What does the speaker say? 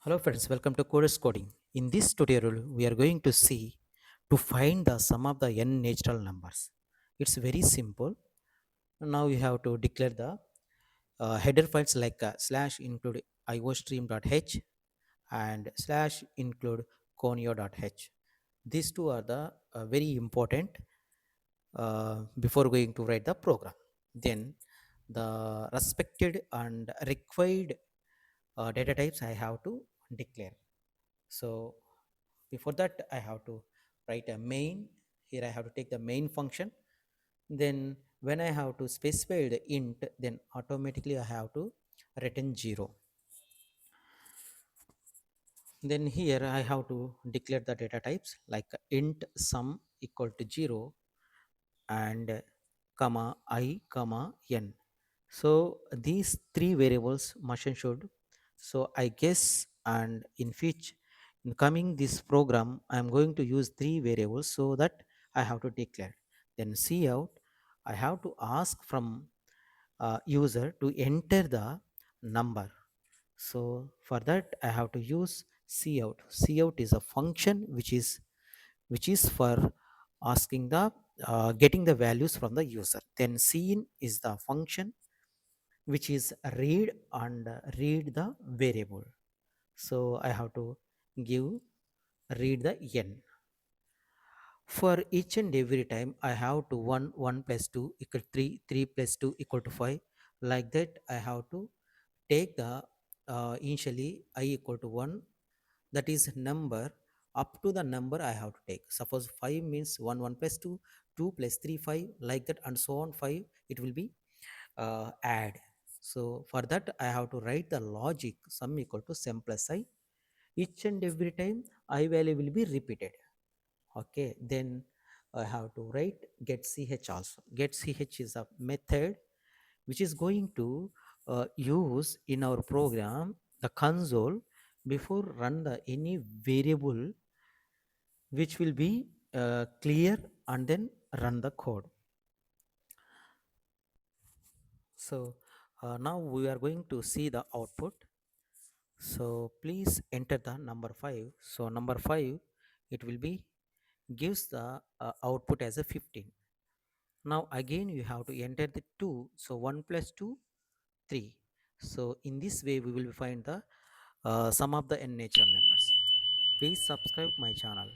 Hello friends, welcome to Chorus Coding. In this tutorial, we are going to see to find the sum of the n natural numbers. It's very simple. Now you have to declare the header files like slash include iostream.h and slash include conio.h. These two are the very important before going to write the program. Then the respected and required data types I have to declare. So before that I have to write a main. Here I have to take the main function. Then when I have to specify the int, then automatically I have to return 0. Then here I have to declare the data types like int sum equal to 0 and comma I comma n. So these three variables machine should, so I guess, and in which in coming this program I am going to use three variables, so that I have to declare. Then cout, I have to ask from user to enter the number. So for that I have to use cout. Cout is a function which is for asking the getting the values from the user. Then cin is the function which is read and read the variable. So I have to give read the n. For each and every time I have to 1 plus 2 equal 3, 3 plus 2 equal to 5. Like that I have to take the initially I equal to 1, that is number, up to the number I have to take. Suppose 5 means 1, 1 plus 2, 2 plus 3, 5, like that, and so on. 5 it will be add. So for that I have to write the logic sum equal to sum plus I. Each and every time I value will be repeated. Okay, then I have to write get ch also. Get ch is a method which is going to use in our program the console before run the any variable, which will be clear, and then run the code. So now we are going to see the output. So please enter the number 5. So number 5, it will be gives the output as a 15. Now again you have to enter the 2. So 1 plus 2, 3. So in this way we will find the sum of the n natural numbers. Please subscribe my channel.